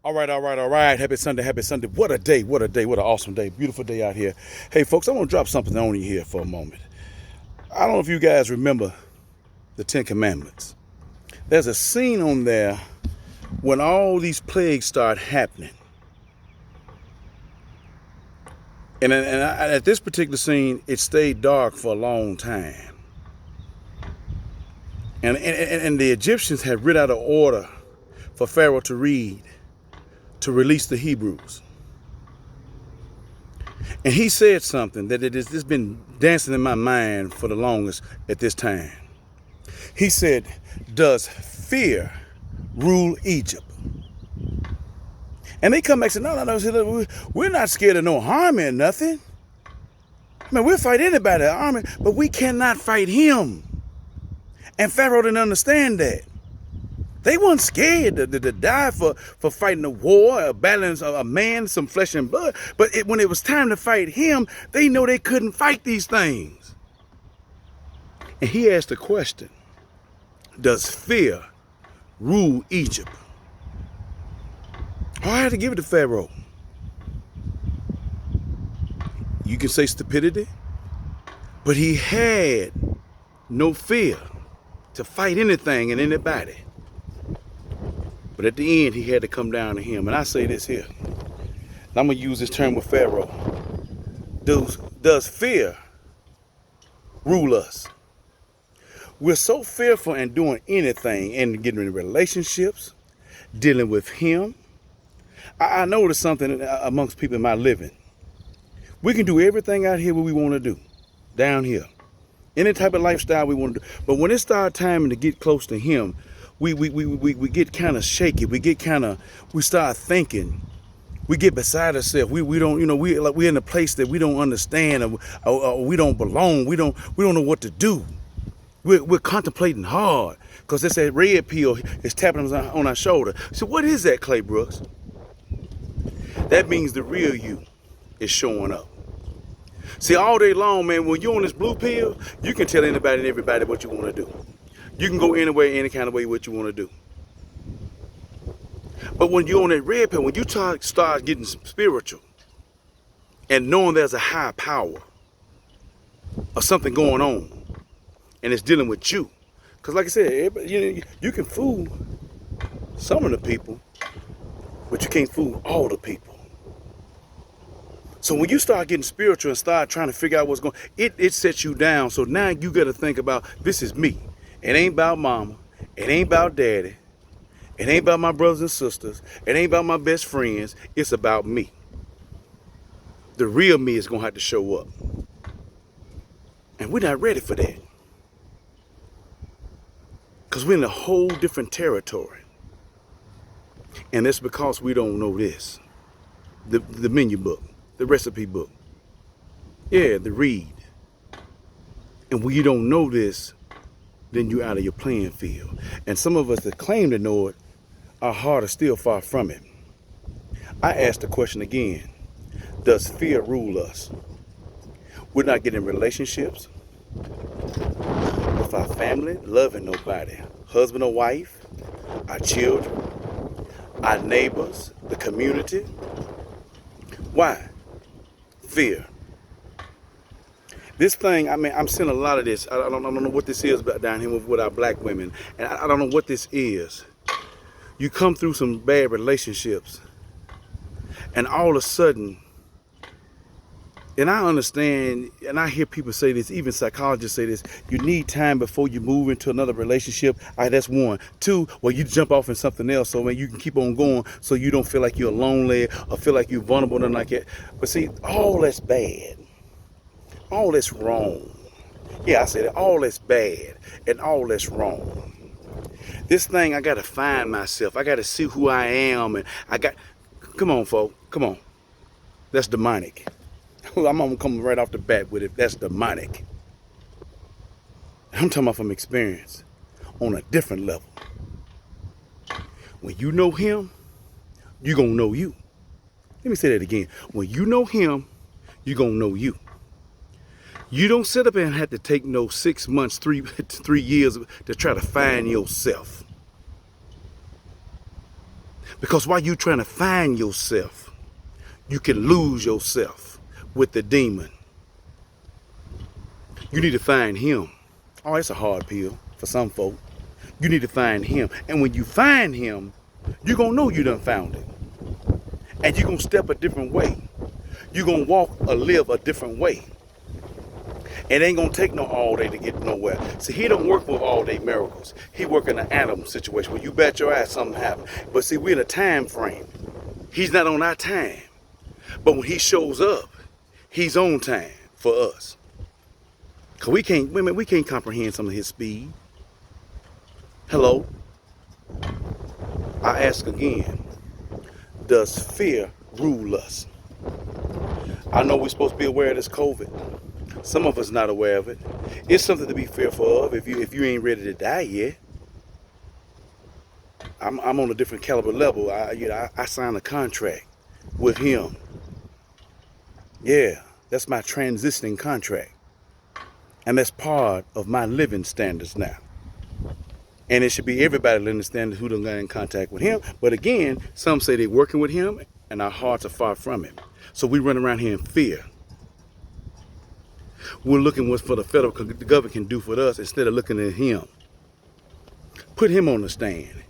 All right, all right, all right. Happy Sunday, happy Sunday. What a day, what a day, what an awesome day. Beautiful day out here. Hey, folks, I want to drop something on you here for a moment. I don't know if you guys remember the Ten Commandments. There's a scene on there when all these plagues start happening. At this particular scene, it stayed dark for a long time. And the Egyptians had writ out an order for Pharaoh to read to release the Hebrews. And he said something that it's been dancing in my mind for the longest at this time. He said, "Does fear rule Egypt?" And they come back and say, no, we're not scared of no army or nothing. I mean, we'll fight anybody, an army, but we cannot fight him. And Pharaoh didn't understand that. They weren't scared to die for fighting a war, a battling a man, some flesh and blood. But when it was time to fight him, they know they couldn't fight these things. And he asked the question, does fear rule Egypt? I had to give it to Pharaoh. You can say stupidity, but he had no fear to fight anything and anybody. But at the end, he had to come down to him. And I say this here. And I'm going to use this term with Pharaoh. Does fear rule us? We're so fearful in doing anything and getting in relationships, dealing with him. I noticed something amongst people in my living. We can do everything out here what we want to do, down here. Any type of lifestyle we want to do. But when it starts time to get close to him, we get kind of shaky. We start thinking. We get beside ourselves. We don't, we're in a place that we don't understand or we don't belong. We don't know what to do. We're contemplating hard because it's that red pill is tapping us on our shoulder. So what is that, Clay Brooks? That means the real you is showing up. See, all day long, man, when you're on this blue pill, you can tell anybody and everybody what you want to do. You can go anywhere, any kind of way what you want to do. But when you're on that red pill, when you start getting spiritual and knowing there's a higher power or something going on and it's dealing with you. Because like I said, you can fool some of the people, but you can't fool all the people. So when you start getting spiritual and start trying to figure out what's going on, it sets you down. So now you got to think about, this is me. It ain't about mama. It ain't about daddy. It ain't about my brothers and sisters. It ain't about my best friends. It's about me. The real me is going to have to show up. And we're not ready for that. Because we're in a whole different territory. And that's because we don't know this. The menu book. The recipe book. Yeah, the read. And when you don't know this, then you're out of your playing field. And some of us that claim to know it, our heart is still far from it. I ask the question again, does fear rule us? We're not getting relationships with our family, loving nobody, husband or wife, our children, our neighbors, the community. Why? Fear. This thing, I mean, I'm seeing a lot of this. I don't know what this is down here with our black women. And I don't know what this is. You come through some bad relationships and all of a sudden, and I understand, and I hear people say this, even psychologists say this, you need time before you move into another relationship. All right, that's one. Two, well, you jump off in something else so man, you can keep on going so you don't feel like you're lonely or feel like you're vulnerable, nothing like that. But see, all that's bad. All that's wrong. Yeah, I said it. All that's bad and all that's wrong. This thing, I got to find myself. I got to see who I am. And come on, folks. Come on. That's demonic. I'm going to come right off the bat with it. That's demonic. I'm talking about from experience on a different level. When you know him, you're going to know you. Let me say that again. When you know him, you're going to know you. You don't sit up and have to take no 6 months, 3 years to try to find yourself. Because while you trying to find yourself, you can lose yourself with the demon. You need to find him. Oh, it's a hard pill for some folk. You need to find him. And when you find him, you're going to know you done found it. And you're going to step a different way. You're going to walk or live a different way. It ain't going to take no all day to get nowhere. See, he don't work with all day miracles. He work in an Adam situation where you bet your ass something happened. But see, we're in a time frame. He's not on our time. But when he shows up, he's on time for us. Because we can't comprehend some of his speed. Hello? I ask again, does fear rule us? I know we're supposed to be aware of this COVID. Some of us not aware of it. It's something to be fearful of if you ain't ready to die yet. I'm on a different caliber level. I signed a contract with him. Yeah, that's my transitioning contract. And that's part of my living standards now. And it should be everybody living standards who done got in contact with him. But again, some say they're working with him and our hearts are far from him. So we run around here in fear. We're looking what the federal government can do for us instead of looking at him. Put him on the stand.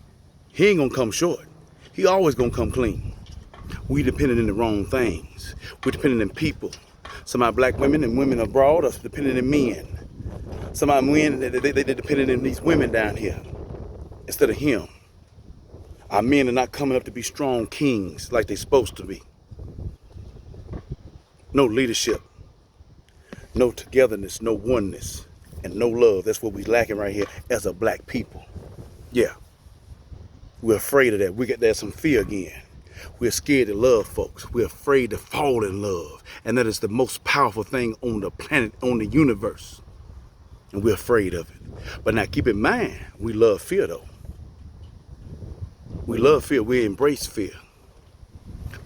He ain't gonna come short. He always gonna come clean. We dependent in the wrong things. We're dependent in people. Some of our black women and women abroad are dependent in men. Some of our men, they're dependent in these women down here instead of him. Our men are not coming up to be strong kings like they're supposed to be. No leadership, no togetherness, no oneness, and no love. That's what we're lacking right here as a black people. Yeah, we're afraid of that. There's some fear again. We're scared to love folks. We're afraid to fall in love. And that is the most powerful thing on the planet, on the universe. And we're afraid of it. But now keep in mind, we love fear though. We love fear. We embrace fear.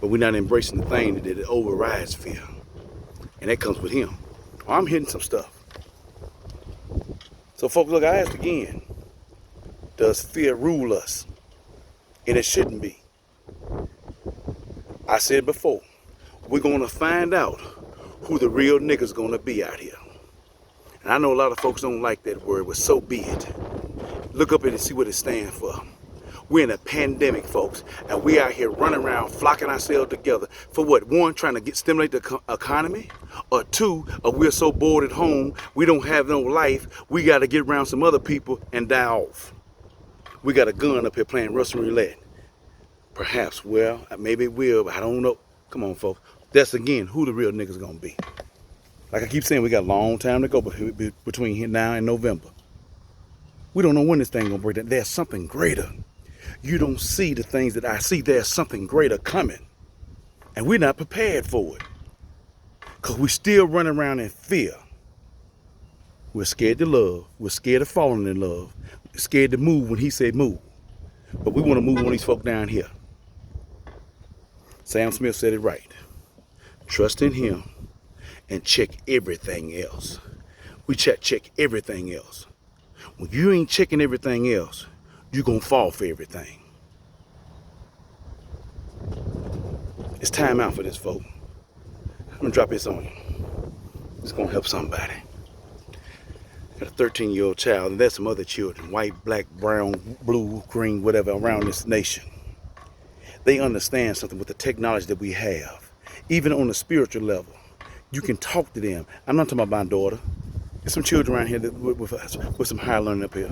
But we're not embracing the thing that overrides fear. And that comes with him. Oh, I'm hitting some stuff. So folks, look, I asked again, does fear rule us? And it shouldn't be. I said before, we're going to find out who the real niggas going to be out here. And I know a lot of folks don't like that word, but so be it. Look up it and see what it stands for. We're in a pandemic, folks, and we out here running around, flocking ourselves together for what? One, trying to stimulate the economy, or two, we're so bored at home, we don't have no life, we got to get around some other people and die off. We got a gun up here playing Russian roulette. Perhaps, well, maybe it will, but I don't know. Come on, folks. That's, again, who the real niggas gonna be. Like I keep saying, we got a long time to go between now and November. We don't know when this thing gonna break down. There's something greater. You don't see the things that I see. There's something greater coming. And we're not prepared for it. Because we're still running around in fear. We're scared to love. We're scared of falling in love. We're scared to move when he said move. But we want to move on these folk down here. Sam Smith said it right. Trust in him and check everything else. We check everything else. When you ain't checking everything else, you're going to fall for everything. It's time out for this, folk. I'm going to drop this on you. It's going to help somebody. Got a 13-year-old child, and there's some other children, white, black, brown, blue, green, whatever, around this nation. They understand something with the technology that we have. Even on the spiritual level, you can talk to them. I'm not talking about my daughter. There's some children around here that, with some higher learning up here.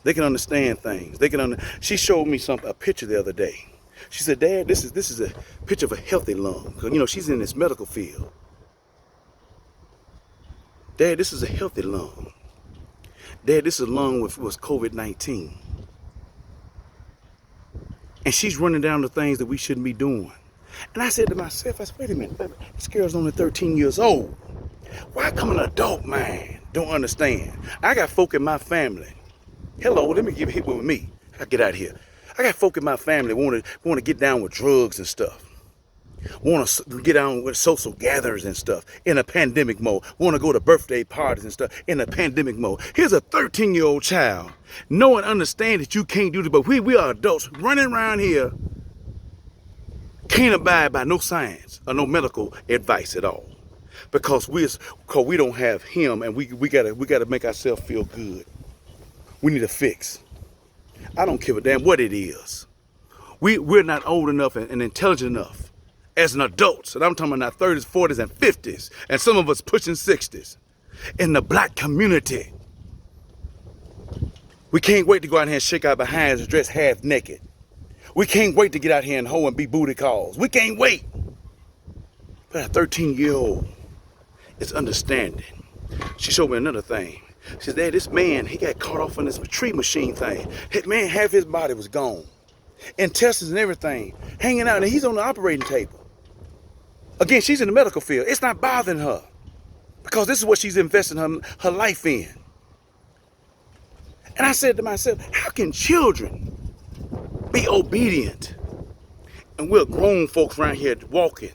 They can understand things. She showed me a picture the other day. She said, Dad, this is a picture of a healthy lung. Because, you know, she's in this medical field. Dad, this is a healthy lung. Dad, this is a lung with COVID-19. And she's running down the things that we shouldn't be doing. And I said to myself, wait a minute, baby, this girl's only 13 years old. Why come an adult man don't understand? I got folk in my family. Hello, let me hit with me. I get out of here. I got folk in my family want to get down with drugs and stuff. Want to get on with social gatherings and stuff in a pandemic mode. Want to go to birthday parties and stuff in a pandemic mode. Here's a 13-year-old child, know and understand that you can't do this, but we are adults running around here, can't abide by no science or no medical advice at all, because we don't have him, and we gotta make ourselves feel good. We need a fix. I don't give a damn what it is. We're not old enough and intelligent enough as an adults, and I'm talking about our 30s, 40s, and 50s, and some of us pushing 60s. In the black community, we can't wait to go out here and shake our behinds and dress half naked. We can't wait to get out here and hoe and be booty calls. We can't wait. But a 13-year-old is understanding. She showed me another thing. She said, Dad, this man, he got caught off on this tree machine thing. Man, half his body was gone. Intestines and everything, hanging out, and he's on the operating table. Again, she's in the medical field. It's not bothering her, because this is what she's investing her life in. And I said to myself, how can children be obedient, and we're grown folks around here walking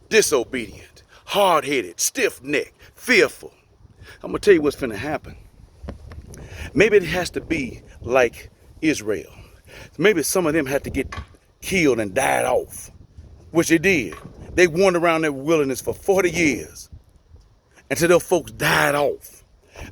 disobedient, hard-headed, stiff-necked, fearful? I'm gonna tell you what's finna happen. Maybe it has to be like Israel. Maybe some of them had to get killed and died off, which they did. They wandered around that wilderness for 40 years until their folks died off.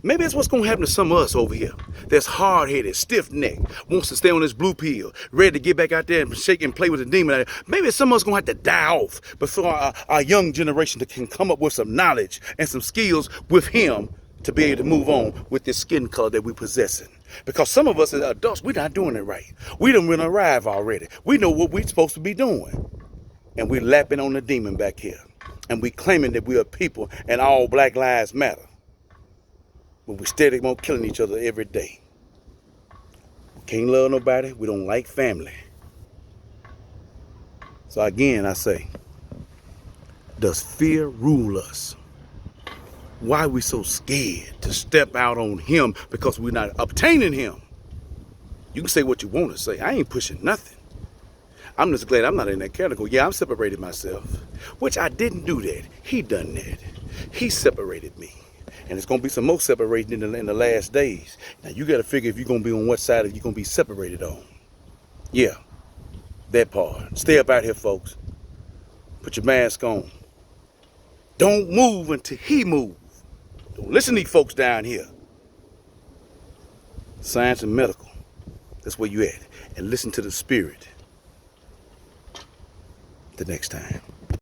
Maybe that's what's going to happen to some of us over here that's hard-headed, stiff-necked, wants to stay on this blue pill, ready to get back out there and shake and play with the demon. Maybe some of us going to have to die off before our young generation can come up with some knowledge and some skills with him to be able to move on with this skin color that we're possessing. Because some of us as adults, we're not doing it right. We done been arrived already. We know what we're supposed to be doing. And we're lapping on the demon back here. And we claiming that we are people and all black lives matter. But we steady on killing each other every day. We can't love nobody. We don't like family. So again, I say, does fear rule us? Why are we so scared to step out on him because we're not obtaining him? You can say what you want to say. I ain't pushing nothing. I'm just glad I'm not in that category. Yeah, I'm separated myself, which I didn't do that. He done that. He separated me. And it's going to be some more separating in the last days. Now, you got to figure if you're going to be on what side you're going to be separated on. Yeah, that part. Stay up out here, folks. Put your mask on. Don't move until he moves. Don't listen to these folks down here. Science and medical. That's where you at. And listen to the spirit. The next time.